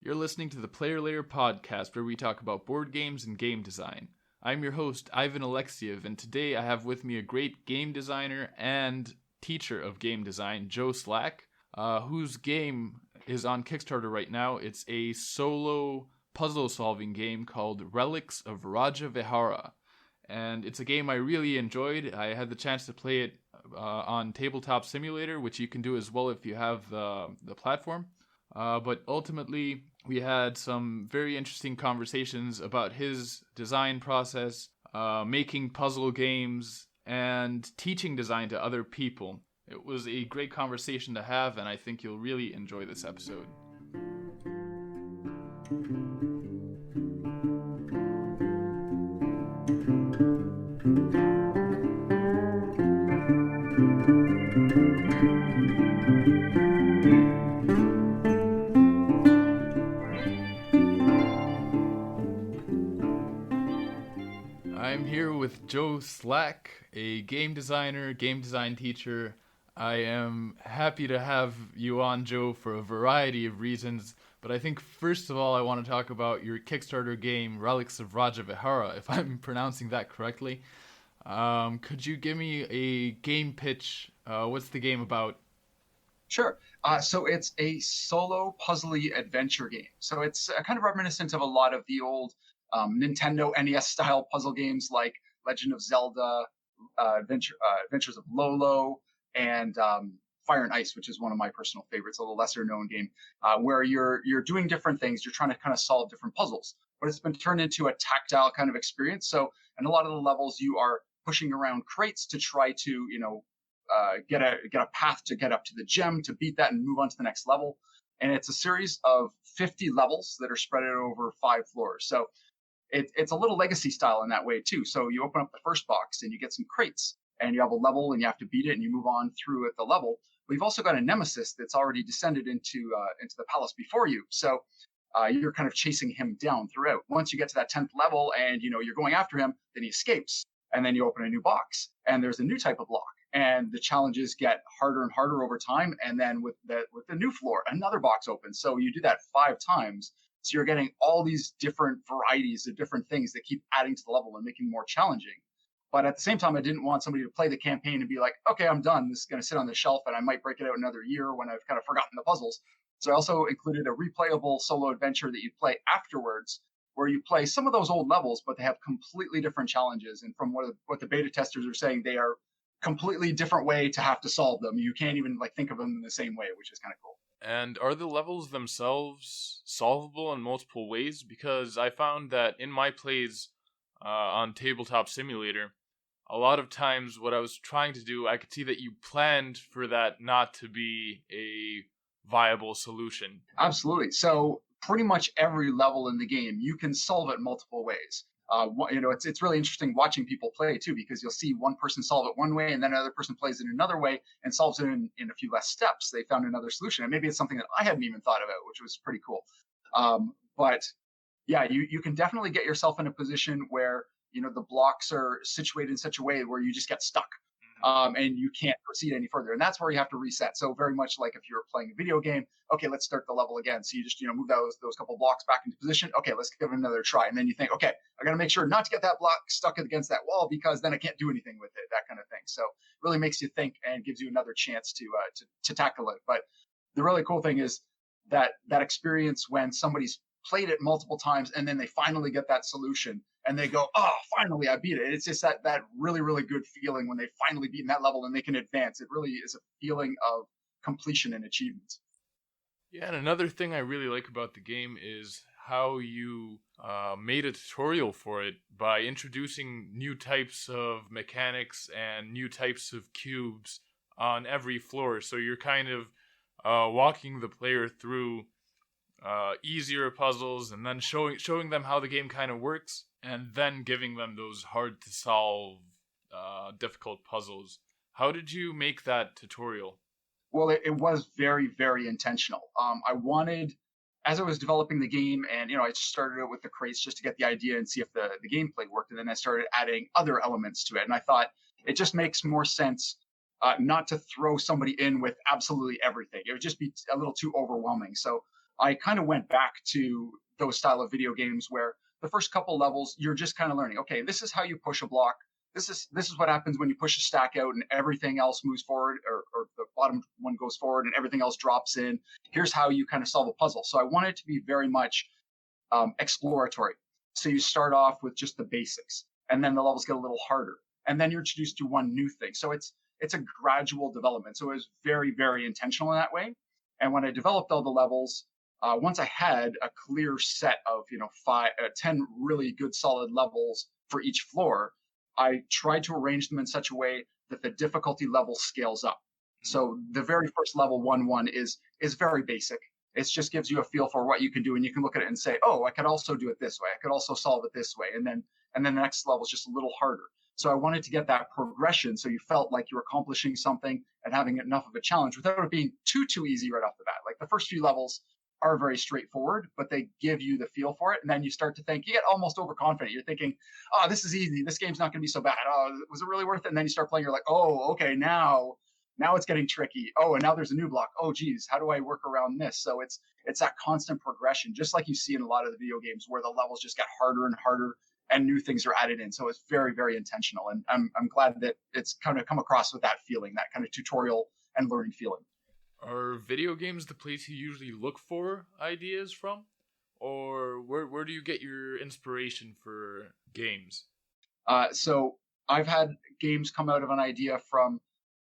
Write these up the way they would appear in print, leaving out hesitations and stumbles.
You're listening to the Player Layer podcast where we talk about board games and game design. I'm your host, Ivan Alexiev, and today I have with me a great game designer and teacher of game design, Joe Slack, whose game is on Kickstarter right now. It's a solo puzzle-solving game called Relics of Raja Vihara, and it's a game I really enjoyed. I had the chance to play it on Tabletop Simulator, which you can do as well if you have the platform. But ultimately, we had some very interesting conversations about his design process, making puzzle games, and teaching design to other people. It was a great conversation to have, and I think you'll really enjoy this episode. I'm here with Joe Slack, a game designer, game design teacher. I am happy to have you on, Joe, for a variety of reasons, but I think first of all I want to talk about your Kickstarter game, Relics of Raja Vihara, if I'm pronouncing that correctly. Could you give me a game pitch? What's the game about? Sure. So it's a solo puzzly adventure game. So it's kind of reminiscent of a lot of the old Nintendo NES style puzzle games like Legend of Zelda, Adventures of Lolo, and Fire and Ice, which is one of my personal favorites, a little lesser known game, where you're doing different things. You're trying to kind of solve different puzzles, but it's been turned into a tactile kind of experience. So in a lot of the levels, you are pushing around crates to try to, get a path to get up to the gem, to beat that and move on to the next level. And it's a series of 50 levels that are spread out over 5 floors. So it's a little legacy style in that way too. So you open up the first box and you get some crates and you have a level and you have to beat it and you move on through at the level. We've also got a nemesis that's already descended into the palace before you. So you're kind of chasing him down throughout. Once you get to that 10th level and you're going after him, then he escapes. And then you open a new box and there's a new type of lock. And the challenges get harder and harder over time. And then with the new floor, another box opens. So you do that 5 times. So you're getting all these different varieties of different things that keep adding to the level and making it more challenging. But at the same time, I didn't want somebody to play the campaign and be like, okay, I'm done. This is going to sit on the shelf and I might break it out another year when I've kind of forgotten the puzzles. So I also included a replayable solo adventure that you play afterwards, where you play some of those old levels, but they have completely different challenges. And from what the beta testers are saying, they are completely different way to have to solve them. You can't even think of them in the same way, which is kind of cool. And are the levels themselves solvable in multiple ways? Because I found that in my plays on Tabletop Simulator, a lot of times what I was trying to do, I could see that you planned for that not to be a viable solution. Absolutely. So pretty much every level in the game, you can solve it multiple ways. It's really interesting watching people play too, because you'll see one person solve it one way and then another person plays it another way and solves it in a few less steps. They found another solution, and maybe it's something that I hadn't even thought about, which was pretty cool. But yeah, you can definitely get yourself in a position where the blocks are situated in such a way where you just get stuck. And you can't proceed any further. And that's where you have to reset. So very much like if you're playing a video game, okay, let's start the level again. So you just, move those couple blocks back into position. Okay, let's give it another try. And then you think, okay, I got to make sure not to get that block stuck against that wall, because then I can't do anything with it, that kind of thing. So really makes you think and gives you another chance to tackle it. But the really cool thing is that experience when somebody's played it multiple times and then they finally get that solution and they go, oh, finally I beat it. It's just that really, really good feeling when they finally beaten that level and they can advance. It really is a feeling of completion and achievement. Yeah, and another thing I really like about the game is how you made a tutorial for it by introducing new types of mechanics and new types of cubes on every floor. So you're kind of walking the player through easier puzzles and then showing them how the game kind of works, and then giving them those hard to solve difficult puzzles. How did you make that tutorial? Well, it was very, very intentional. I wanted, as I was developing the game, and I just started it with the crates just to get the idea and see if the gameplay worked, and then I started adding other elements to it, and I thought it just makes more sense not to throw somebody in with absolutely everything. It would just be a little too overwhelming. So I kind of went back to those style of video games where the first couple levels you're just kind of learning. Okay, this is how you push a block. This is what happens when you push a stack out and everything else moves forward, or the bottom one goes forward and everything else drops in. Here's how you kind of solve a puzzle. So I want it to be very much exploratory. So you start off with just the basics, and then the levels get a little harder, and then you're introduced to one new thing. So it's a gradual development. So it was very, very intentional in that way. And when I developed all the levels, once I had a clear set of 10 really good solid levels for each floor, I tried to arrange them in such a way that the difficulty level scales up. So the very first level 1-1 is very basic. It just gives you a feel for what you can do, and you can look at it and say, oh, I could also do it this way. I could also solve it this way. And then the next level is just a little harder. So I wanted to get that progression so you felt like you were accomplishing something and having enough of a challenge without it being too easy right off the bat. Like the first few levels are very straightforward, but they give you the feel for it. And then you start to think, you get almost overconfident. You're thinking, oh, this is easy. This game's not going to be so bad. Oh, was it really worth it? And then you start playing, you're like, oh, okay, now it's getting tricky. Oh, and now there's a new block. Oh, geez, how do I work around this? So it's that constant progression, just like you see in a lot of the video games where the levels just get harder and harder and new things are added in. So it's very, very intentional. And I'm glad that it's kind of come across with that feeling, that kind of tutorial and learning feeling. Are video games the place you usually look for ideas from? Or where do you get your inspiration for games? So I've had games come out of an idea from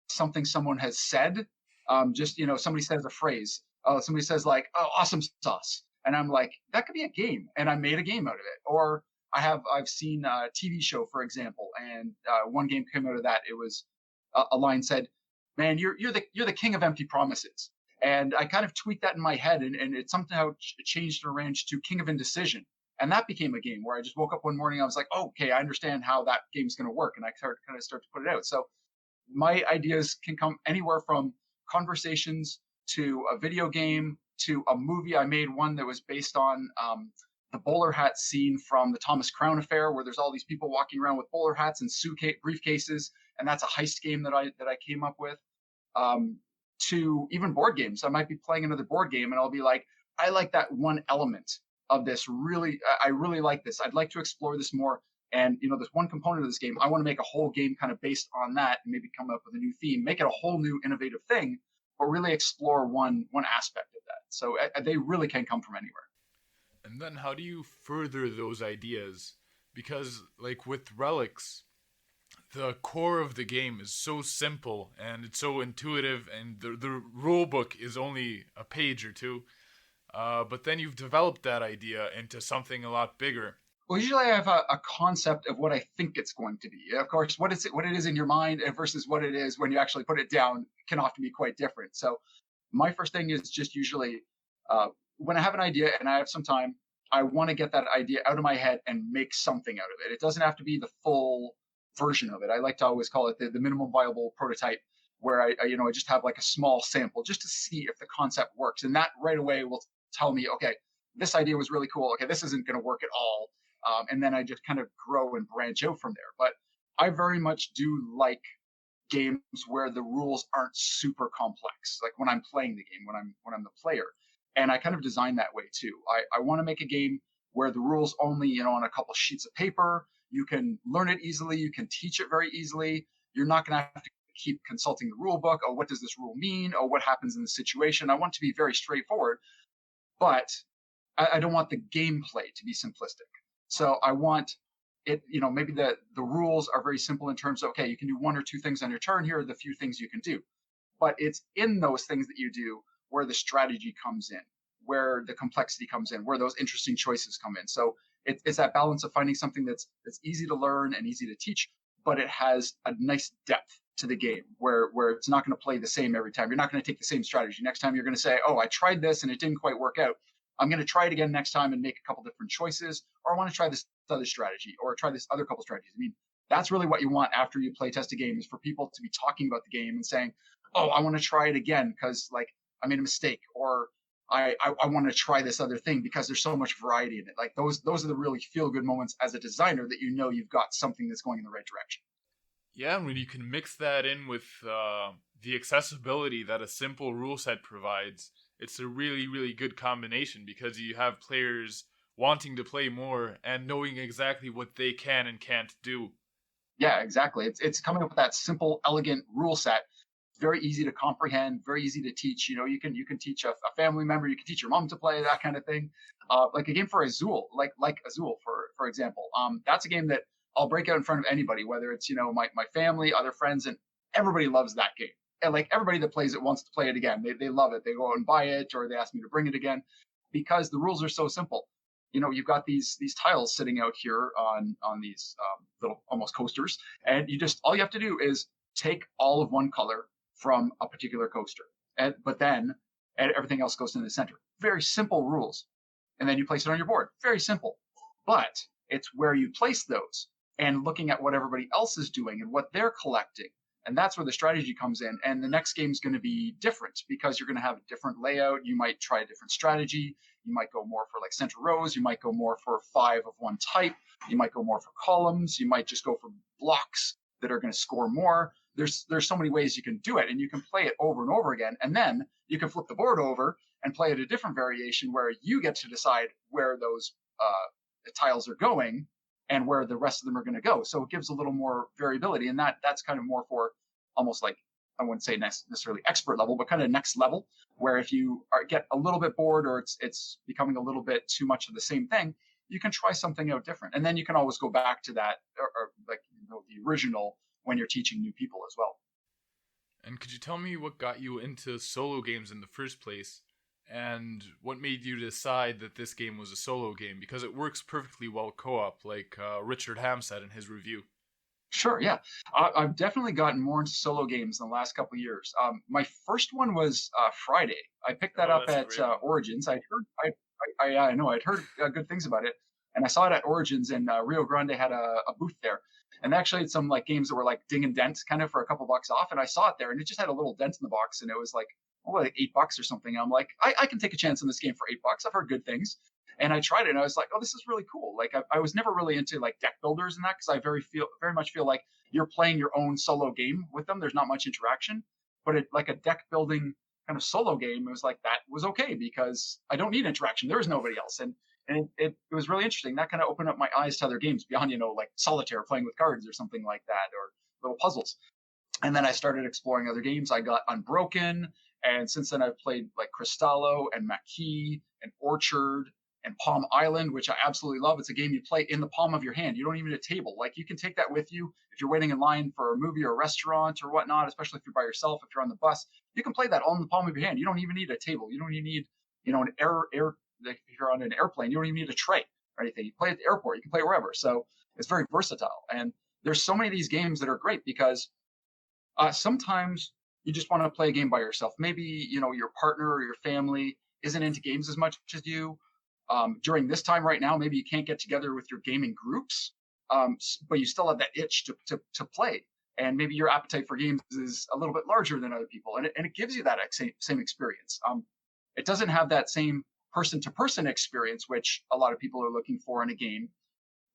something someone has said. Somebody says a phrase. Somebody says like, oh, awesome sauce. And I'm like, that could be a game. And I made a game out of it. Or I've seen a TV show, for example, and one game came out of that. It was a line said, man, you're the king of empty promises. And I kind of tweaked that in my head, and it somehow changed and arranged to King of Indecision. And that became a game where I just woke up one morning, I was like, oh, okay, I understand how that game's going to work. And I start to put it out. So my ideas can come anywhere from conversations to a video game to a movie. I made one that was based on the bowler hat scene from the Thomas Crown Affair, where there's all these people walking around with bowler hats and briefcases, and that's a heist game that I came up with. To even board games, I might be playing another board game, and I'll be like, I like that one element of this. I really like this. I'd like to explore this more. And there's one component of this game. I want to make a whole game kind of based on that, and maybe come up with a new theme, make it a whole new innovative thing, but really explore one aspect of that. So they really can come from anywhere. And then how do you further those ideas? Because like with Relics, the core of the game is so simple and it's so intuitive, and the rule book is only a page or two. But then you've developed that idea into something a lot bigger. Well, usually I have a concept of what I think it's going to be. Of course, what it is in your mind versus what it is when you actually put it down can often be quite different. So my first thing is just usually when I have an idea and I have some time, I want to get that idea out of my head and make something out of it. It doesn't have to be the full version of it. I like to always call it the minimum viable prototype, where I just have like a small sample just to see if the concept works. And that right away will tell me, okay, this idea was really cool. Okay, this isn't going to work at all. And then I just kind of grow and branch out from there. But I very much do like games where the rules aren't super complex. Like when I'm playing the game, when I'm the player, and I kind of design that way too. I want to make a game where the rules only, on a couple sheets of paper. You can learn it easily. You can teach it very easily. You're not going to have to keep consulting the rule book. Oh, what does this rule mean? Oh, what happens in the situation? I want to be very straightforward, but I don't want the gameplay to be simplistic. So I want it, maybe the rules are very simple in terms of, okay, you can do one or two things on your turn. Here are the few things you can do. But it's in those things that you do where the strategy comes in, where the complexity comes in, where those interesting choices come in. So it's that balance of finding something that's easy to learn and easy to teach, but it has a nice depth to the game where it's not going to play the same every time. You're not going to take the same strategy. Next time you're going to say, oh, I tried this and it didn't quite work out. I'm going to try it again next time and make a couple different choices, or I want to try this other strategy or try this other couple strategies. I mean, that's really what you want after you play test a game, is for people to be talking about the game and saying, oh, I want to try it again because like I made a mistake, or I want to try this other thing because there's so much variety in it. Like those are the really feel good moments as a designer that you've got something that's going in the right direction. Yeah, and when you can mix that in with the accessibility that a simple rule set provides, it's a really, really good combination because you have players wanting to play more and knowing exactly what they can and can't do. Yeah, exactly. It's coming up with that simple, elegant rule set, very easy to comprehend, very easy to teach. You can teach a family member, you can teach your mom to play that kind of thing. Like a game for Azul, like Azul for example. That's a game that I'll break out in front of anybody, whether it's my family, other friends, and everybody loves that game. And like everybody that plays it wants to play it again. They love it. They go out and buy it, or they ask me to bring it again because the rules are so simple. You've got these tiles sitting out here on these little almost coasters, and all you have to do is take all of one color from a particular coaster, but then everything else goes in the center. Very simple rules, and then you place it on your board. Very simple, but it's where you place those and looking at what everybody else is doing and what they're collecting. And that's where the strategy comes in. And the next game is going to be different because you're going to have a different layout. You might try a different strategy. You might go more for like center rows. You might go more for 5 of one type. You might go more for columns. You might just go for blocks that are going to score more. There's so many ways you can do it, and you can play it over and over again. And then you can flip the board over and play it a different variation where you get to decide where those tiles are going and where the rest of them are going to go. So it gives a little more variability, and that's kind of more for almost like, I wouldn't say necessarily expert level, but kind of next level, where if you get a little bit bored or it's becoming a little bit too much of the same thing, you can try something out different, and then you can always go back to that or like the original when you're teaching new people as well. And could you tell me what got you into solo games in the first place? And what made you decide that this game was a solo game? Because it works perfectly well co-op, like Richard Ham said in his review. Sure, yeah. I've definitely gotten more into solo games in the last couple of years. My first one was Friday. I picked that up at Origins. I know I'd heard good things about it, and I saw it at Origins, and Rio Grande had a booth there, and actually had some like games that were like ding and dent, kind of for a couple bucks off. And I saw it there, and it just had a little dent in the box, and it was like like $8 or something. I'm like, I can take a chance on this game for $8. I've heard good things. And I tried it, and I was like, "Oh, this is really cool." Like, I was never really into like deck builders and that because I very much feel like you're playing your own solo game with them. There's not much interaction, but like a deck building kind of solo game, it was like that was okay because I don't need interaction. There is nobody else, and it was really interesting. That kind of opened up my eyes to other games beyond like solitaire, playing with cards or something like that, or little puzzles. And then I started exploring other games. I got Unbroken, and since then I've played like Cristallo and Maquis and Orchard and Palm Island, which I absolutely love. It's a game you play in the palm of your hand. You don't even need a table. Like you can take that with you if you're waiting in line for a movie or a restaurant or whatnot, especially if you're by yourself, if you're on the bus, you can play that all in the palm of your hand. You don't even need a table. You don't even need, an like if you're on an airplane, you don't even need a tray or anything. You play at the airport, you can play wherever. So it's very versatile. And there's so many of these games that are great because sometimes you just want to play a game by yourself. Maybe, your partner or your family isn't into games as much as you. During this time right now, maybe you can't get together with your gaming groups, but you still have that itch to play. And maybe your appetite for games is a little bit larger than other people. And it gives you that same experience. It doesn't have that same person-to-person experience, which a lot of people are looking for in a game.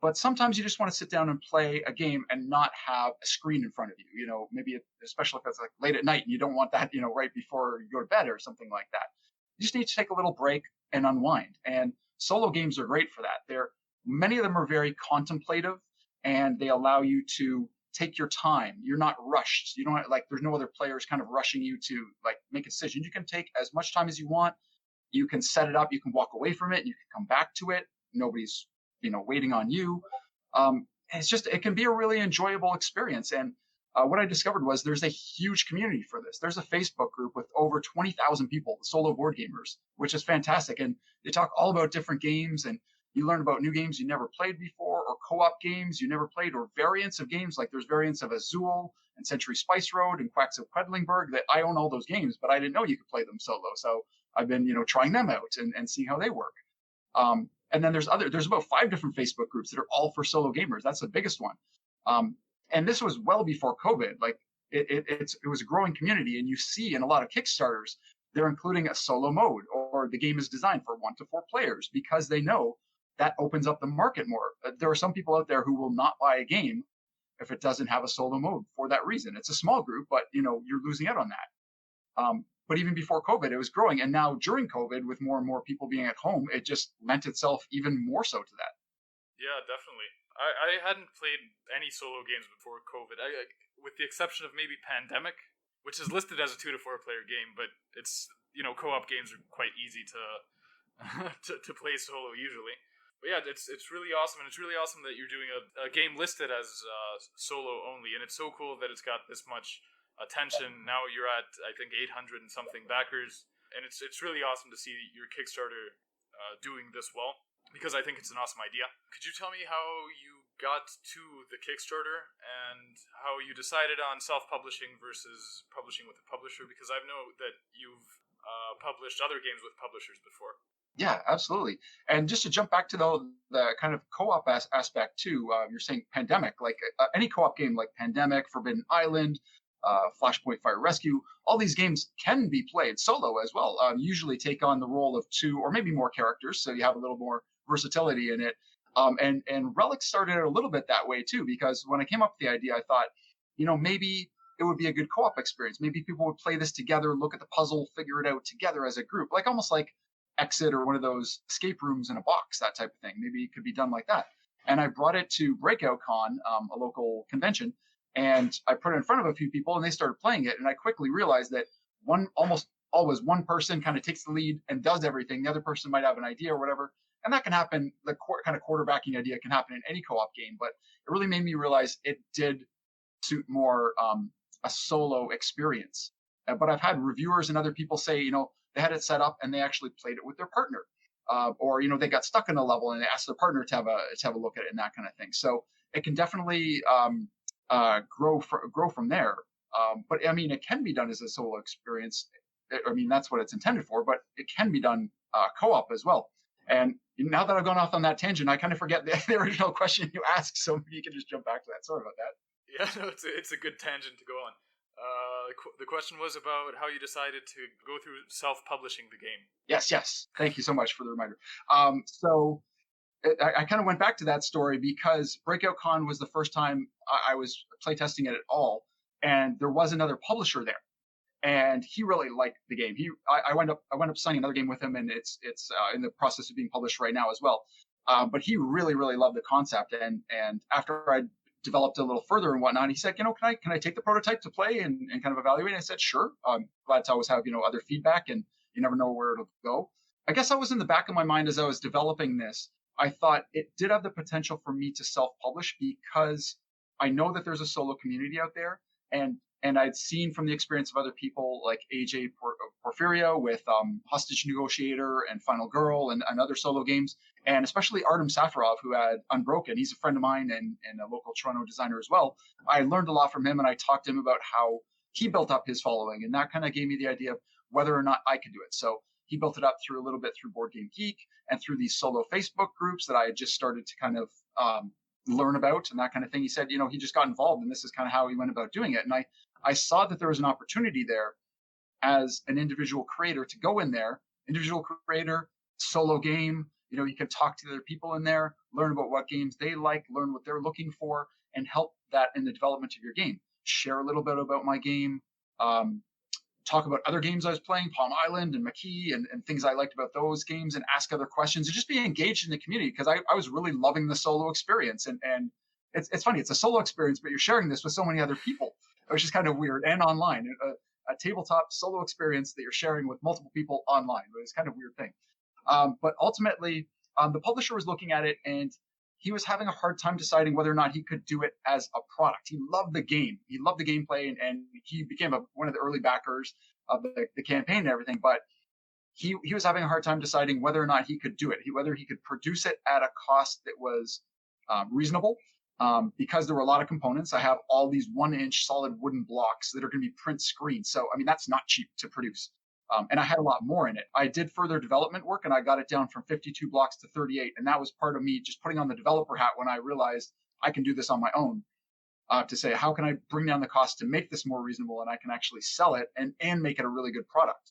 But sometimes you just want to sit down and play a game and not have a screen in front of you. Maybe especially if it's like late at night and you don't want that, right before you go to bed or something like that. You just need to take a little break and unwind. And solo games are great for that. Many of them are very contemplative, and they allow you to take your time. You're not rushed. You don't there's no other players kind of rushing you to like make a decision. You can take as much time as you want. You can set it up. You can walk away from it. You can come back to it. Nobody's waiting on you. It can be a really enjoyable experience. And what I discovered was there's a huge community for this. There's a Facebook group with over 20,000 people, solo board gamers, which is fantastic. And they talk all about different games, and you learn about new games you never played before, or co-op games you never played, or variants of games. Like there's variants of Azul and Century Spice Road and Quacks of Quedlinburg that I own all those games, but I didn't know you could play them solo. So I've been, trying them out and seeing how they work. And then there's about 5 different Facebook groups that are all for solo gamers. That's the biggest one. And this was well before COVID. Like it was a growing community, and you see in a lot of Kickstarters, they're including a solo mode, or the game is designed for 1 to 4 players because they know that opens up the market more. There are some people out there who will not buy a game if it doesn't have a solo mode for that reason. It's a small group, but you're losing out on that. but even before COVID, it was growing. And now during COVID, with more and more people being at home, it just lent itself even more so to that. Yeah, definitely. I hadn't played any solo games before COVID, with the exception of maybe Pandemic, which is listed as a 2 to 4 player game, but it's, co-op games are quite easy to to play solo usually. But yeah, it's really awesome, and it's really awesome that you're doing a game listed as solo only, and it's so cool that it's got this much attention. Now you're at, I think, 800 and something backers, and it's really awesome to see your Kickstarter doing this well, because I think it's an awesome idea. Could you tell me how you got to the Kickstarter and how you decided on self-publishing versus publishing with a publisher? Because I know that you've published other games with publishers before. Yeah, absolutely. And just to jump back to the kind of co-op aspect too, you're saying Pandemic, like any co-op game like Pandemic, Forbidden Island, Flashpoint Fire Rescue, all these games can be played solo as well. Usually take on the role of 2 or maybe more characters, so you have a little more versatility in it. And Relic started a little bit that way too, because when I came up with the idea, I thought, maybe it would be a good co-op experience. Maybe people would play this together, look at the puzzle, figure it out together as a group, like almost like Exit or one of those escape rooms in a box, that type of thing. Maybe it could be done like that. And I brought it to Breakout Con, a local convention, and I put it in front of a few people, and they started playing it. And I quickly realized that almost always one person kind of takes the lead and does everything. The other person might have an idea or whatever, and that can happen. The kind of quarterbacking idea can happen in any co-op game, but it really made me realize it did suit more a solo experience. But I've had reviewers and other people say, they had it set up and they actually played it with their partner, or they got stuck in a level and they asked their partner to have a look at it and that kind of thing. So it can definitely grow from there. But I mean, it can be done as a solo experience. I mean, that's what it's intended for. But it can be done co-op as well. And now that I've gone off on that tangent, I kind of forget the original question you asked. So maybe you can just jump back to that. Sorry about that. Yeah, no, it's a good tangent to go on. The question was about how you decided to go through self-publishing the game. Yes. Thank you so much for the reminder. So I kind of went back to that story because Breakout Con was the first time I was playtesting it at all, and there was another publisher there, and he really liked the game. I went up signing another game with him, and it's in the process of being published right now as well. But he really loved the concept, and after I developed a little further and whatnot, he said, can I take the prototype to play and kind of evaluate? And I said, sure. I'm glad to always have, other feedback, and you never know where it'll go. I guess I was in the back of my mind as I was developing this. I thought it did have the potential for me to self-publish because I know that there's a solo community out there, and I'd seen from the experience of other people like AJ Porfirio with Hostage Negotiator and Final Girl and other solo games, and especially Artem Safarov, who had Unbroken. He's a friend of mine and a local Toronto designer as well. I learned a lot from him, and I talked to him about how he built up his following, and that kind of gave me the idea of whether or not I could do it. So he built it up through a little bit through Board Game Geek and through these solo Facebook groups that I had just started to kind of learn about and that kind of thing. He said, he just got involved, and this is kind of how he went about doing it. And I saw that there was an opportunity there as an individual creator to go in there, individual creator, solo game. You can talk to other people in there, learn about what games they like, learn what they're looking for, and help that in the development of your game. Share a little bit about my game, talk about other games I was playing, Palm Island and McKee, and things I liked about those games, and ask other questions, and just be engaged in the community, because I was really loving the solo experience. And it's funny, it's a solo experience, but you're sharing this with so many other people, which is kind of weird, and online. A tabletop solo experience that you're sharing with multiple people online. It's kind of a weird thing. But ultimately, the publisher was looking at it, and he was having a hard time deciding whether or not he could do it as a product. He loved the game. He loved the gameplay, and he became one of the early backers of the campaign and everything. But he was having a hard time deciding whether or not he could do it, whether he could produce it at a cost that was reasonable. Because there were a lot of components. I have all these 1-inch solid wooden blocks that are going to be print screens. So, I mean, that's not cheap to produce. And I had a lot more in it. I did further development work, and I got it down from 52 blocks to 38. And that was part of me just putting on the developer hat when I realized I can do this on my own, to say, how can I bring down the cost to make this more reasonable, and I can actually sell it and make it a really good product.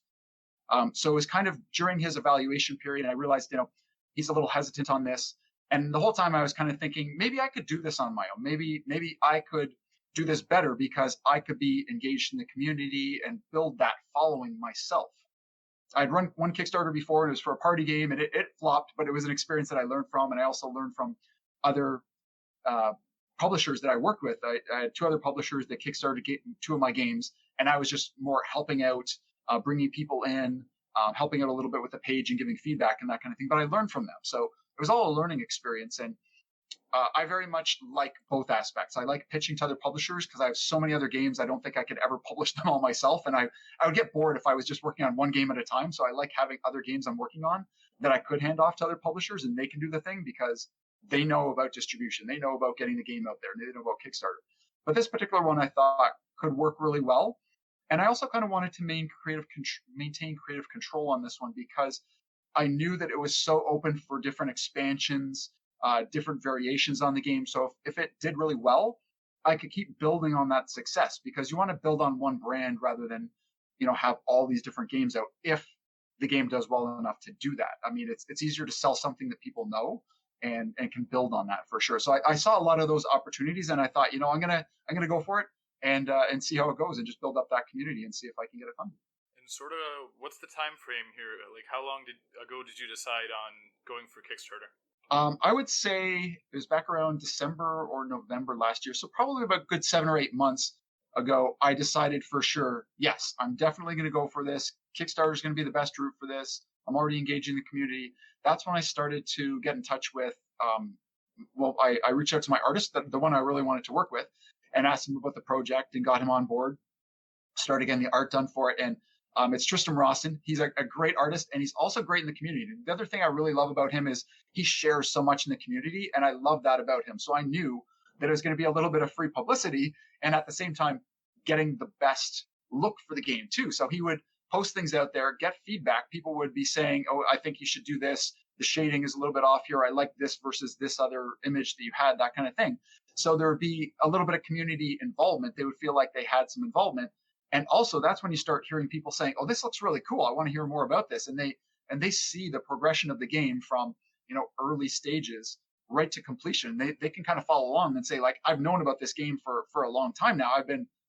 So it was kind of during his evaluation period, and I realized, he's a little hesitant on this. And the whole time I was kind of thinking, maybe I could do this on my own. Maybe I could do this better because I could be engaged in the community and build that following myself. I'd run one Kickstarter before, and it was for a party game, and it flopped, but it was an experience that I learned from, and I also learned from other uh, publishers that I worked with. I had two other publishers that kickstarted two of my games, and I was just more helping out, bringing people in, helping out a little bit with the page and giving feedback and that kind of thing. But I learned from them, so it was all a learning experience. And I very much like both aspects. I like pitching to other publishers because I have so many other games. I don't think I could ever publish them all myself. And I would get bored if I was just working on one game at a time. So I like having other games I'm working on that I could hand off to other publishers and they can do the thing because they know about distribution. They know about getting the game out there. They know about Kickstarter. But this particular one I thought could work really well. And I also kind of wanted to maintain creative control on this one because I knew that it was so open for different expansions, different variations on the game. So if it did really well, I could keep building on that success because you want to build on one brand rather than, have all these different games out if the game does well enough to do that. I mean, it's easier to sell something that people know and can build on that for sure. So I saw a lot of those opportunities and I thought, I'm gonna go for it and see how it goes and just build up that community and see if I can get it funded. And sort of, what's the time frame here? Like, how long ago did you decide on going for Kickstarter? I would say it was back around December or November last year. So probably about a good 7 or 8 months ago, I decided for sure, yes, I'm definitely going to go for this. Kickstarter is going to be the best route for this. I'm already engaging the community. That's when I started to get in touch with, I reached out to my artist, the one I really wanted to work with, and asked him about the project and got him on board, started getting the art done for it. And it's Tristram Rawson. He's a great artist, and he's also great in the community. And the other thing I really love about him is he shares so much in the community, and I love that about him. So I knew that it was going to be a little bit of free publicity, and at the same time, getting the best look for the game too. So he would post things out there, get feedback. People would be saying, "Oh, I think you should do this. The shading is a little bit off here. I like this versus this other image that you had," that kind of thing. So there would be a little bit of community involvement. They would feel like they had some involvement. And also that's when you start hearing people saying, "Oh, this looks really cool. I want to hear more about this." And they see the progression of the game from, early stages right to completion. They can kind of follow along and say, like, I've known about this game for a long time now.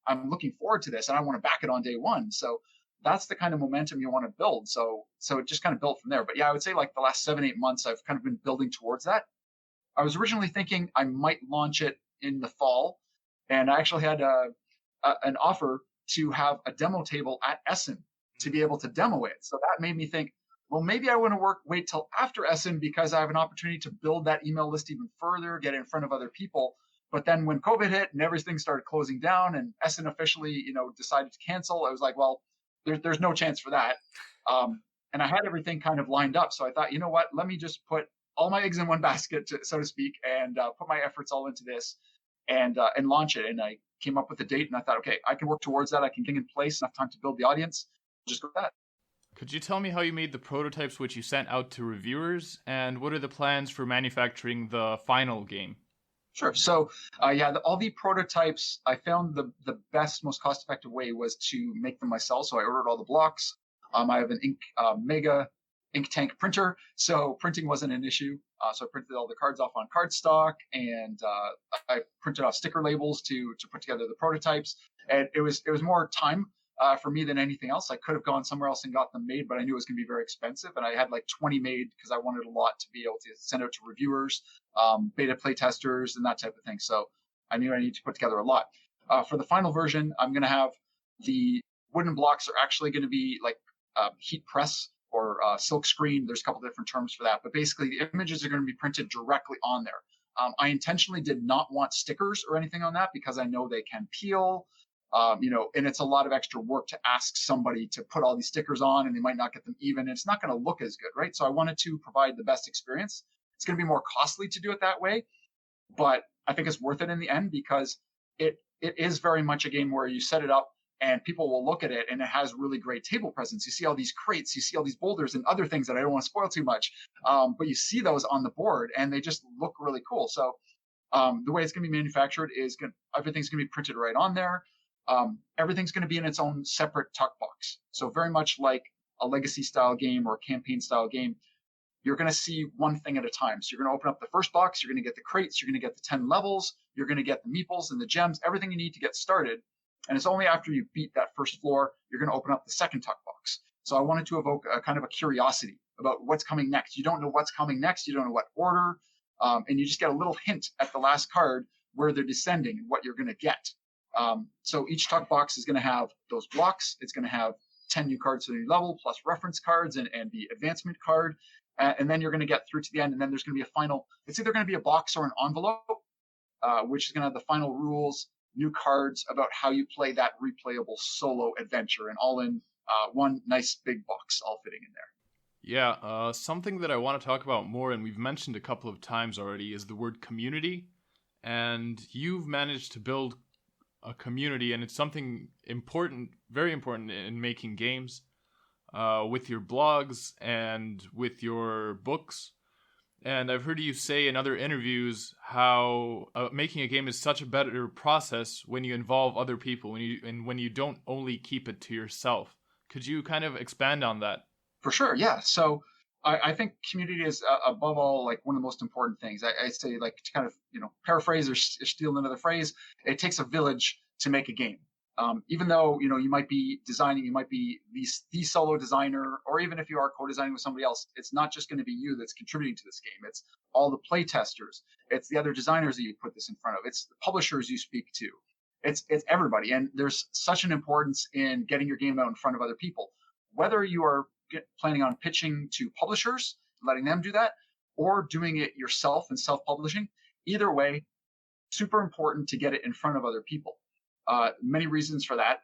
I'm looking forward to this and I want to back it on day one. So that's the kind of momentum you want to build. So it just kind of built from there. But yeah, I would say like the last 7, 8 months, I've kind of been building towards that. I was originally thinking I might launch it in the fall, and I actually had an offer to have a demo table at Essen to be able to demo it. So that made me think, well, maybe I want to wait till after Essen because I have an opportunity to build that email list even further, get it in front of other people. But then when COVID hit and everything started closing down and Essen officially, decided to cancel, I was like, well, there's no chance for that. And I had everything kind of lined up. So I thought, you know what, let me just put all my eggs in one basket, so to speak, and put my efforts all into this and launch it. And I came up with a date and I thought, okay, I can work towards that. I can get in place, enough time to build the audience. Just go with that. Could you tell me how you made the prototypes which you sent out to reviewers, and what are the plans for manufacturing the final game? Sure. So, all the prototypes, I found the best, most cost-effective way was to make them myself. So I ordered all the blocks. I have an Mega ink tank printer, so printing wasn't an issue. So I printed all the cards off on cardstock, and I printed off sticker labels to put together the prototypes. And it was more time for me than anything else. I could have gone somewhere else and got them made, but I knew it was going to be very expensive. And I had like 20 made because I wanted a lot to be able to send out to reviewers, beta play testers, and that type of thing. So I knew I needed to put together a lot. For the final version, I'm going to have the wooden blocks are actually going to be like heat press or silk screen. There's a couple different terms for that, but basically the images are going to be printed directly on there. I intentionally did not want stickers or anything on that because I know they can peel, and it's a lot of extra work to ask somebody to put all these stickers on and they might not get them even. And it's not going to look as good, right? So I wanted to provide the best experience. It's going to be more costly to do it that way, but I think it's worth it in the end because it is very much a game where you set it up and people will look at it and it has really great table presence. You see all these crates, you see all these boulders and other things that I don't want to spoil too much. But you see those on the board and they just look really cool. So the way it's going to be manufactured is everything's going to be printed right on there. Everything's going to be in its own separate tuck box. So very much like a legacy style game or a campaign style game, you're going to see one thing at a time. So you're going to open up the first box, you're going to get the crates, you're going to get the 10 levels, you're going to get the meeples and the gems, everything you need to get started. And it's only after you beat that first floor, you're going to open up the second tuck box. So I wanted to evoke a kind of a curiosity about what's coming next. You don't know what's coming next. You don't know what order. And you just get a little hint at the last card where they're descending and what you're going to get. So each tuck box is going to have those blocks. It's going to have 10 new cards to the new level, plus reference cards and the advancement card. And then you're going to get through to the end, and then there's going to be a final. It's either going to be a box or an envelope, which is going to have the final rules, new cards about how you play that replayable solo adventure, and all in one nice big box, all fitting in there. Yeah, something that I want to talk about more, and we've mentioned a couple of times already, is the word community. And you've managed to build a community, and it's something important, very important in making games, with your blogs and with your books. And I've heard you say in other interviews how making a game is such a better process when you involve other people, when you don't only keep it to yourself. Could you kind of expand on that? For sure, yeah. So I think community is above all like one of the most important things. I say, like, to kind of paraphrase or steal another phrase, it takes a village to make a game. Even though you might be designing, you might be the solo designer, or even if you are co-designing with somebody else, it's not just going to be you that's contributing to this game. It's all the play testers, it's the other designers that you put this in front of, it's the publishers you speak to, it's everybody. And there's such an importance in getting your game out in front of other people, whether you are planning on pitching to publishers, letting them do that, or doing it yourself and self-publishing. Either way, super important to get it in front of other people. Many reasons for that.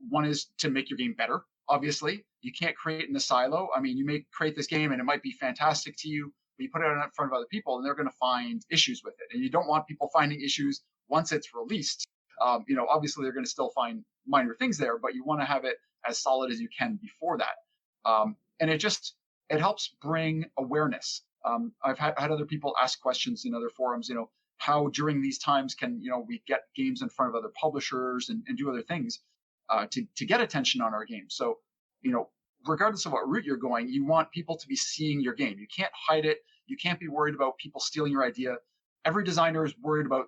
One is to make your game better. Obviously, you can't create in a silo. I mean, you may create this game and it might be fantastic to you, but you put it out in front of other people and they're going to find issues with it. And you don't want people finding issues once it's released. Obviously they're going to still find minor things there, but you want to have it as solid as you can before that. And it helps bring awareness. I've had other people ask questions in other forums, how during these times can, we get games in front of other publishers and do other things to get attention on our game. So, regardless of what route you're going, you want people to be seeing your game. You can't hide it. You can't be worried about people stealing your idea. Every designer is worried about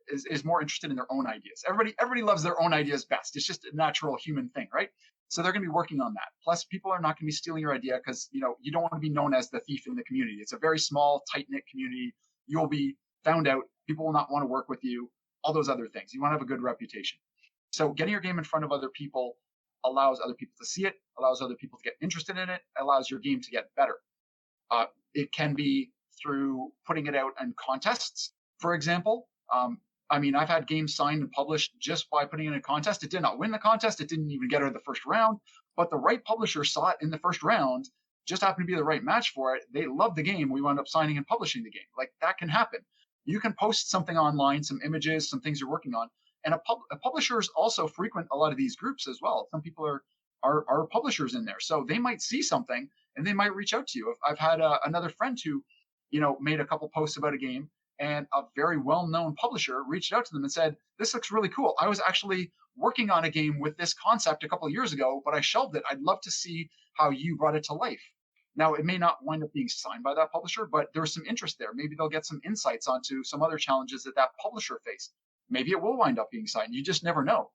is more interested in their own ideas. Everybody loves their own ideas best. It's just a natural human thing, right? So they're going to be working on that. Plus, people are not going to be stealing your idea because, you don't want to be known as the thief in the community. It's a very small, tight-knit community. You'll be found out. People will not want to work with you, all those other things. You want to have a good reputation. So getting your game in front of other people allows other people to see it, allows other people to get interested in it, allows your game to get better. It can be through putting it out in contests, for example. I've had games signed and published just by putting it in a contest. It did not win the contest. It didn't even get out of the first round, but the right publisher saw it in the first round, just happened to be the right match for it. They loved the game. We wound up signing and publishing the game. Like, that can happen. You can post something online, some images, some things you're working on. And publishers also frequent a lot of these groups as well. Some people are publishers in there. So they might see something and they might reach out to you. I've had another friend who, made a couple posts about a game, and a very well-known publisher reached out to them and said, "This looks really cool. I was actually working on a game with this concept a couple of years ago, but I shelved it. I'd love to see how you brought it to life." Now, it may not wind up being signed by that publisher, but there's some interest there. Maybe they'll get some insights onto some other challenges that publisher faced. Maybe it will wind up being signed. You just never know.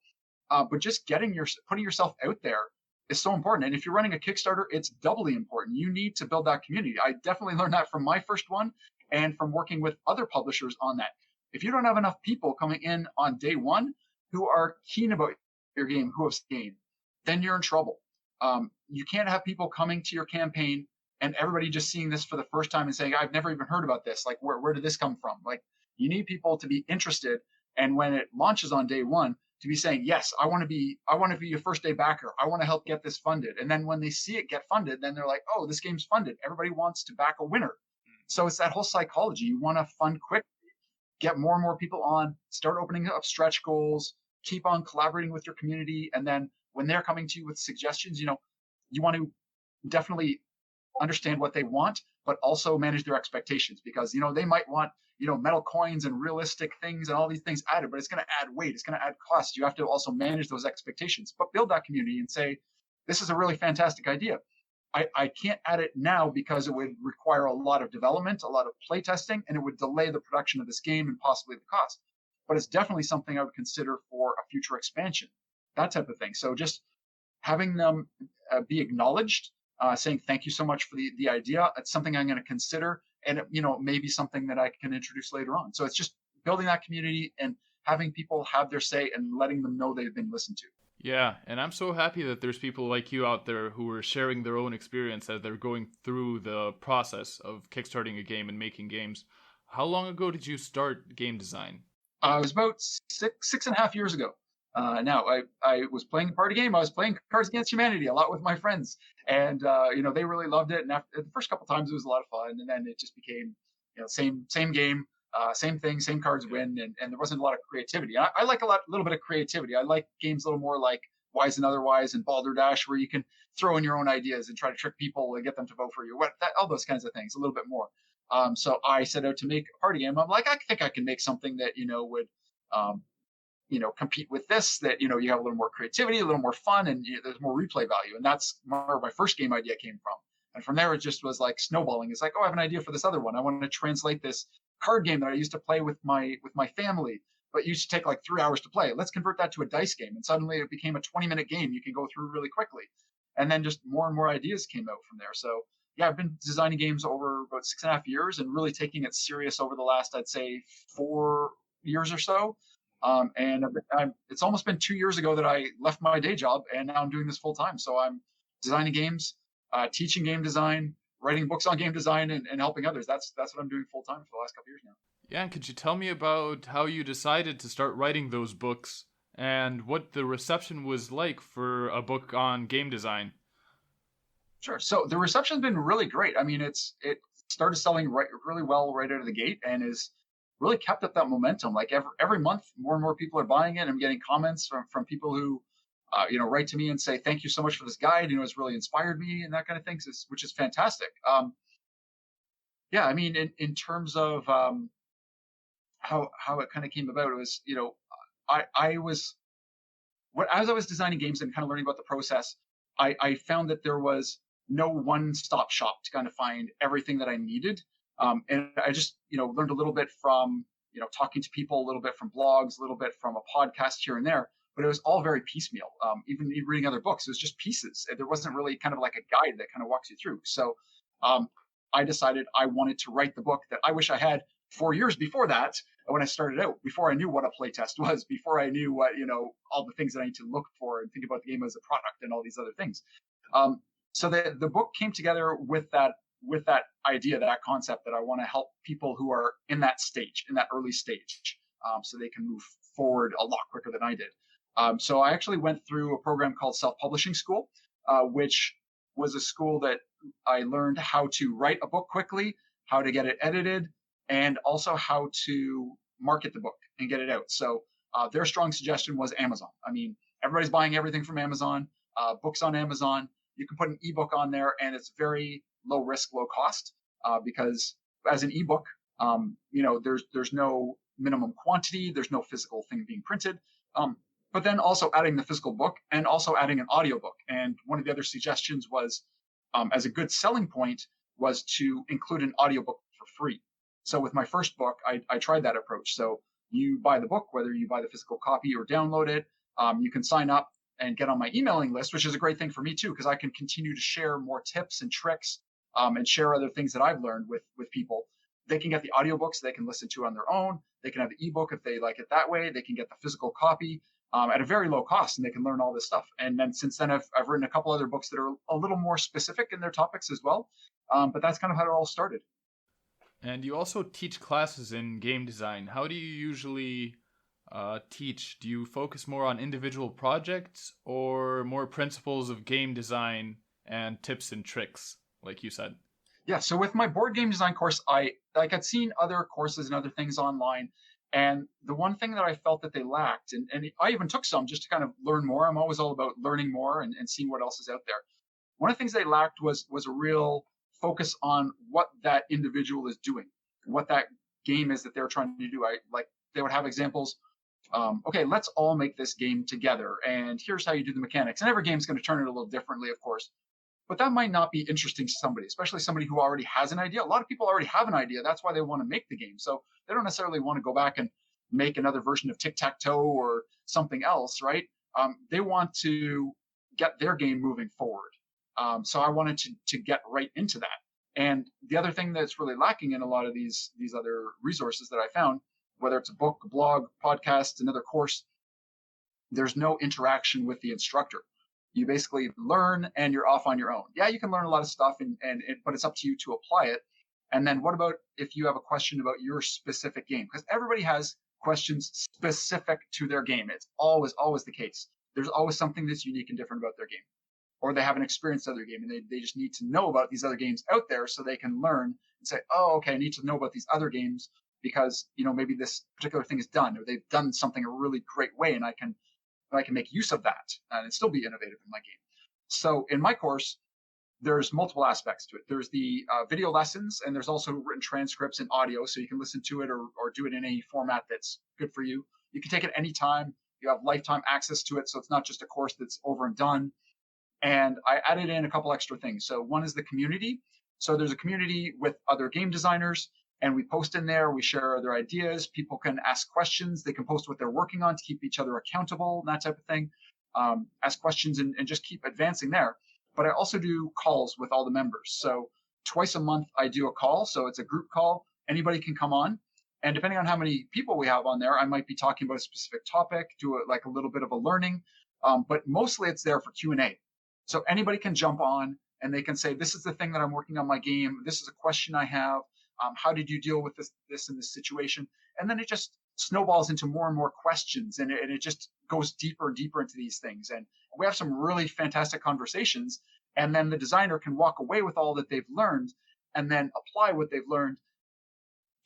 But just putting yourself out there is so important. And if you're running a Kickstarter, it's doubly important. You need to build that community. I definitely learned that from my first one and from working with other publishers on that. If you don't have enough people coming in on day one who are keen about your game, who have game, then you're in trouble. You can't have people coming to your campaign and everybody just seeing this for the first time and saying, "I've never even heard about this. Like, where did this come from?" Like, you need people to be interested. And when it launches on day one, to be saying, "Yes, I want to be your first day backer. I want to help get this funded." And then when they see it get funded, then they're like, "Oh, this game's funded." Everybody wants to back a winner. So it's that whole psychology. You want to fund quickly, get more and more people on, start opening up stretch goals, keep on collaborating with your community. And then when they're coming to you with suggestions, you want to definitely understand what they want, but also manage their expectations, because, they might want, metal coins and realistic things and all these things added, but it's going to add weight. It's going to add cost. You have to also manage those expectations, but build that community and say, "This is a really fantastic idea. I can't add it now because it would require a lot of development, a lot of play testing, and it would delay the production of this game and possibly the cost. But it's definitely something I would consider for a future expansion." that type of thing. So just having them be acknowledged, saying thank you so much for the idea. It's something I'm going to consider, and maybe something that I can introduce later on. So it's just building that community and having people have their say and letting them know they've been listened to. Yeah, and I'm so happy that there's people like you out there who are sharing their own experience as they're going through the process of kickstarting a game and making games. How long ago did you start game design? It was about six and a half years ago. Now I was playing a party game. I was playing Cards Against Humanity a lot with my friends, and they really loved it. And after the first couple times, it was a lot of fun, and then it just became same game, same thing, same cards win, and there wasn't a lot of creativity. I like little bit of creativity. I like games a little more like Wise and Otherwise and Balderdash, where you can throw in your own ideas and try to trick people and get them to vote for you. All those kinds of things, a little bit more. So I set out to make a party game. I'm like, I think I can make something that would compete with this, that you have a little more creativity, a little more fun, and there's more replay value. And that's where my first game idea came from. And from there, it just was like snowballing. It's like, oh, I have an idea for this other one. I want to translate this card game that I used to play with my family, but used to take like 3 hours to play. Let's convert that to a dice game. And suddenly it became a 20-minute game you can go through really quickly. And then just more and more ideas came out from there. So yeah, I've been designing games over about 6.5 years and really taking it serious over the last, I'd say, 4 years or so. It's almost been 2 years ago that I left my day job, and now I'm doing this full time. So I'm designing games, teaching game design, writing books on game design, and helping others. That's what I'm doing full time for the last couple of years now. Yeah, and could you tell me about how you decided to start writing those books and what the reception was like for a book on game design? Sure. So the reception's been really great. I mean, it started selling really well right out of the gate, and is really kept up that momentum. Like every month, more and more people are buying it. I'm getting comments from people who, write to me and say, thank you so much for this guide. It's really inspired me, and that kind of things, which is fantastic. Yeah, I mean, in terms of how it kind of came about, it was, as I was designing games and kind of learning about the process, I found that there was no one-stop shop to kind of find everything that I needed. And I just, learned a little bit from, talking to people, a little bit from blogs, a little bit from a podcast here and there, but it was all very piecemeal. Even reading other books, it was just pieces. There wasn't really kind of like a guide that kind of walks you through. So I decided I wanted to write the book that I wish I had 4 years before that, when I started out, before I knew what a playtest was, before I knew what, all the things that I need to look for and think about the game as a product and all these other things. So the book came together with that idea, that concept, that I want to help people who are in that stage, in that early stage, so they can move forward a lot quicker than I did. So I actually went through a program called Self-Publishing School, which was a school that I learned how to write a book quickly, how to get it edited, and also how to market the book and get it out. So their strong suggestion was Amazon. I mean, everybody's buying everything from Amazon, books on Amazon. You can put an ebook on there, and it's very low risk, low cost, because as an ebook, there's no minimum quantity, there's no physical thing being printed. But then also adding the physical book and also adding an audiobook. And one of the other suggestions was, as a good selling point, was to include an audiobook for free. So with my first book, I tried that approach. So you buy the book, whether you buy the physical copy or download it, you can sign up and get on my emailing list, which is a great thing for me too, because I can continue to share more tips and tricks, and share other things that I've learned with people. They can get the audiobooks they can listen to on their own. They can have the ebook if they like it that way. They can get the physical copy at a very low cost, and they can learn all this stuff. And then since then, I've written a couple other books that are a little more specific in their topics as well. But that's kind of how it all started. And you also teach classes in game design. How do you usually teach? Do you focus more on individual projects or more principles of game design and tips and tricks, like you said? Yeah, so with my board game design course, I'd seen other courses and other things online. And the one thing that I felt that they lacked, and I even took some just to kind of learn more. I'm always all about learning more and seeing what else is out there. One of the things they lacked was a real focus on what that individual is doing, what that game is that they're trying to do. They would have examples. Okay, let's all make this game together, and here's how you do the mechanics. And every game's going to turn it a little differently, of course. But that might not be interesting to somebody, especially somebody who already has an idea. A lot of people already have an idea. That's why they want to make the game. So they don't necessarily want to go back and make another version of tic-tac-toe or something else, right? they want to get their game moving forward. So I wanted to get right into that. And the other thing that's really lacking in a lot of these other resources that I found, whether it's a book, a blog, podcast, another course, there's no interaction with the instructor. You basically learn and you're off on your own. Yeah, you can learn a lot of stuff, but it's up to you to apply it. And then what about if you have a question about your specific game? Because everybody has questions specific to their game. It's always the case. There's always something that's unique and different about their game. Or they haven't experienced other game and they just need to know about these other games out there so they can learn and say, oh, okay, I need to know about these other games because, maybe this particular thing is done or they've done something a really great way and I can make use of that and still be innovative in my game. So in my course, there's multiple aspects to it. There's the video lessons, and there's also written transcripts and audio, so you can listen to it or do it in any format that's good for you. You can take it anytime. You have lifetime access to it, so it's not just a course that's over and done. And I added in a couple extra things. So one is the community. So there's a community with other game designers, and we post in there. We share their ideas. People can ask questions. They can post what they're working on to keep each other accountable, and that type of thing. Ask questions and just keep advancing there. But I also do calls with all the members. So twice a month, I do a call. So it's a group call. Anybody can come on. And depending on how many people we have on there, I might be talking about a specific topic, do it like a little bit of a learning. But mostly it's there for Q&A. So anybody can jump on and they can say, this is the thing that I'm working on my game. This is a question I have. How did you deal with this in this situation? And then it just snowballs into more and more questions, and it just goes deeper and deeper into these things. And we have some really fantastic conversations. And then the designer can walk away with all that they've learned and then apply what they've learned,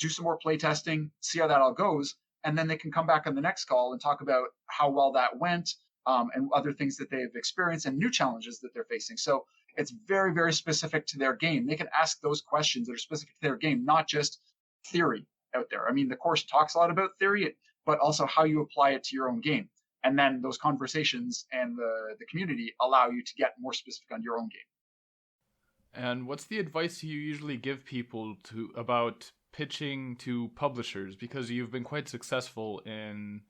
do some more play testing, see how that all goes. And then they can come back on the next call and talk about how well that went, and other things that they've experienced and new challenges that they're facing. So it's very, very specific to their game. They can ask those questions that are specific to their game, not just theory out there. I mean, the course talks a lot about theory, but also how you apply it to your own game. And then those conversations and the community allow you to get more specific on your own game. And what's the advice you usually give people about pitching to publishers? Because you've been quite successful in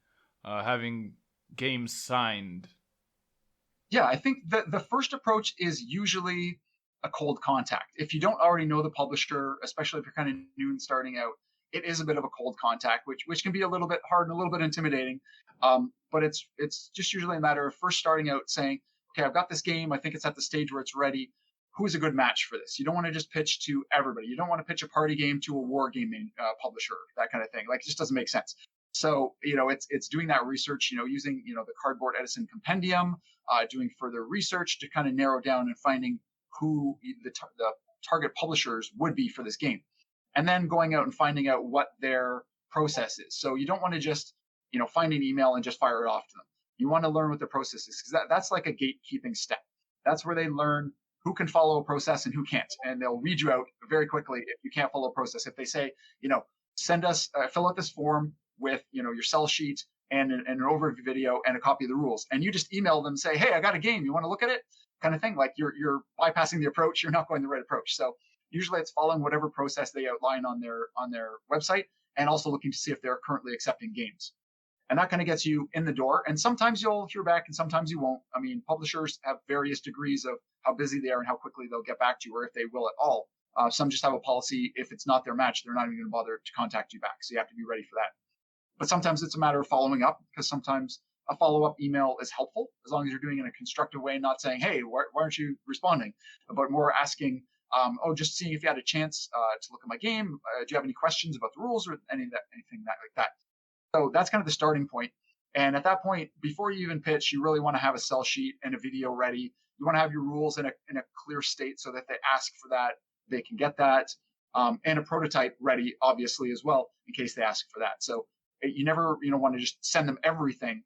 having games signed. Yeah, I think the first approach is usually a cold contact. If you don't already know the publisher, especially if you're kind of new and starting out, it is a bit of a cold contact, which can be a little bit hard and a little bit intimidating. But it's just usually a matter of first starting out saying, okay, I've got this game. I think it's at the stage where it's ready. Who's a good match for this? You don't want to just pitch to everybody. You don't want to pitch a party game to a war gaming publisher, that kind of thing. Like, it just doesn't make sense. So, it's doing that research, using, the Cardboard Edison Compendium, doing further research to kind of narrow down and finding who the target publishers would be for this game. And then going out and finding out what their process is. So you don't want to just, find an email and just fire it off to them. You want to learn what the process is, because that's like a gatekeeping step. That's where they learn who can follow a process and who can't. And they'll read you out very quickly if you can't follow a process. If they say, send us, fill out this form with, your sell sheet and an overview video and a copy of the rules. And you just email them and say, hey, I got a game. You want to look at it? Kind of thing. Like you're bypassing the approach. You're not going the right approach. So usually it's following whatever process they outline on their website, and also looking to see if they're currently accepting games. And that kind of gets you in the door. And sometimes you'll hear back and sometimes you won't. I mean, publishers have various degrees of how busy they are and how quickly they'll get back to you, or if they will at all. Some just have a policy. If it's not their match, they're not even going to bother to contact you back. So you have to be ready for that. But sometimes it's a matter of following up, because sometimes a follow-up email is helpful, as long as you're doing it in a constructive way, not saying, hey, why aren't you responding? But more asking, just seeing if you had a chance to look at my game. Do you have any questions about the rules or anything like that? So that's kind of the starting point. And at that point, before you even pitch, you really want to have a sell sheet and a video ready. You want to have your rules in a clear state so that they ask for that, they can get that, and a prototype ready, obviously, as well, in case they ask for that. So you never want to just send them everything,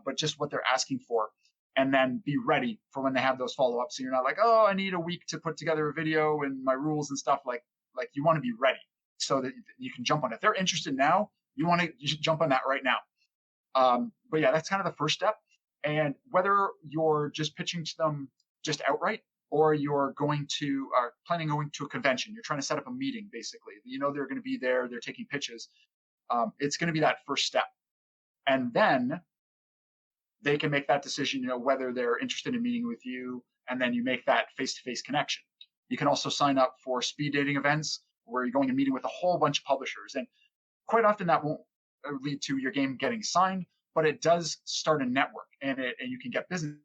but just what they're asking for, and then be ready for when they have those follow-ups. So you're not like, oh, I need a week to put together a video and my rules and stuff. Like you want to be ready so that you can jump on it. If they're interested now, you should jump on that right now. But yeah, that's kind of the first step. And whether you're just pitching to them just outright, or you're planning on going to a convention, you're trying to set up a meeting, basically. They're going to be there, they're taking pitches. It's going to be that first step. And then they can make that decision, whether they're interested in meeting with you, and then you make that face-to-face connection. You can also sign up for speed dating events where you're going and meeting with a whole bunch of publishers. And quite often that won't lead to your game getting signed, but it does start a network, and you can get business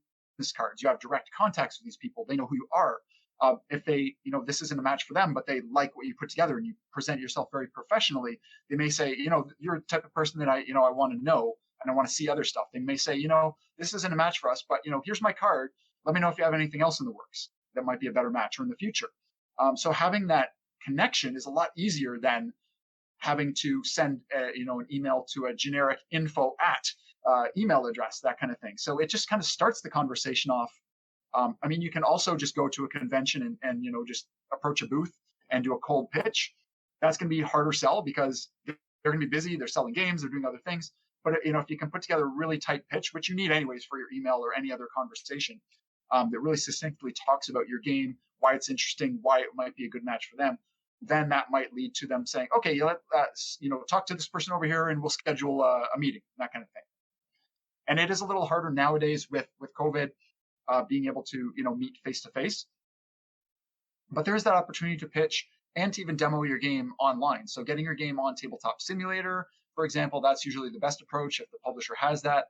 cards. You have direct contacts with these people. They know who you are. If they, this isn't a match for them, but they like what you put together and you present yourself very professionally, they may say, you're the type of person that I want to know and I want to see other stuff. They may say, this isn't a match for us, but here's my card. Let me know if you have anything else in the works that might be a better match or in the future. So having that connection is a lot easier than having to send an email to a generic info at email address, that kind of thing. So it just kind of starts the conversation off. You can also just go to a convention and just approach a booth and do a cold pitch. That's going to be a harder sell because they're going to be busy. They're selling games. They're doing other things. But if you can put together a really tight pitch, which you need anyways for your email or any other conversation, that really succinctly talks about your game, why it's interesting, why it might be a good match for them, then that might lead to them saying, okay, talk to this person over here and we'll schedule a meeting, that kind of thing. And it is a little harder nowadays with COVID, being able to, meet face to face. But there is that opportunity to pitch and to even demo your game online. So getting your game on Tabletop Simulator, for example, that's usually the best approach if the publisher has that.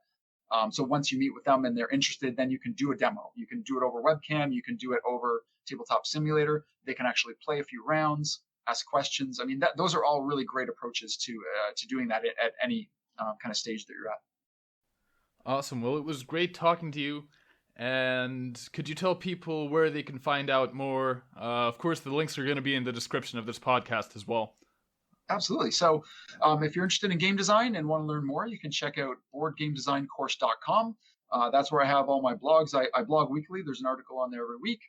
So once you meet with them and they're interested, then you can do a demo. You can do it over webcam. You can do it over Tabletop Simulator. They can actually play a few rounds, ask questions. Those are all really great approaches to doing that at any kind of stage that you're at. Awesome. Well, it was great talking to you. And could you tell people where they can find out more? Of course, the links are going to be in the description of this podcast as well. Absolutely. So if you're interested in game design and want to learn more, you can check out boardgamedesigncourse.com. That's where I have all my blogs. I blog weekly. There's an article on there every week.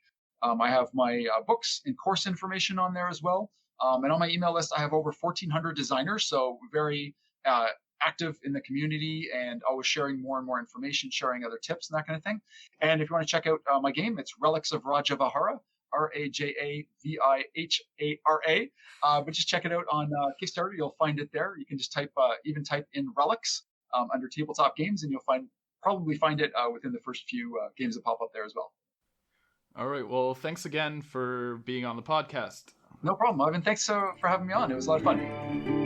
I have my books and course information on there as well. And on my email list, I have over 1,400 designers. So very active in the community and always sharing more and more information, sharing other tips and that kind of thing. And if you want to check out my game, it's Relics of Rajavihara, Rajavihara. But just check it out on Kickstarter. You'll find it there. You can just type in Relics under tabletop games, and you'll probably find it within the first few games that pop up there as well. All right. Well, thanks again for being on the podcast. No problem, Ivan. Thanks for having me on. It was a lot of fun.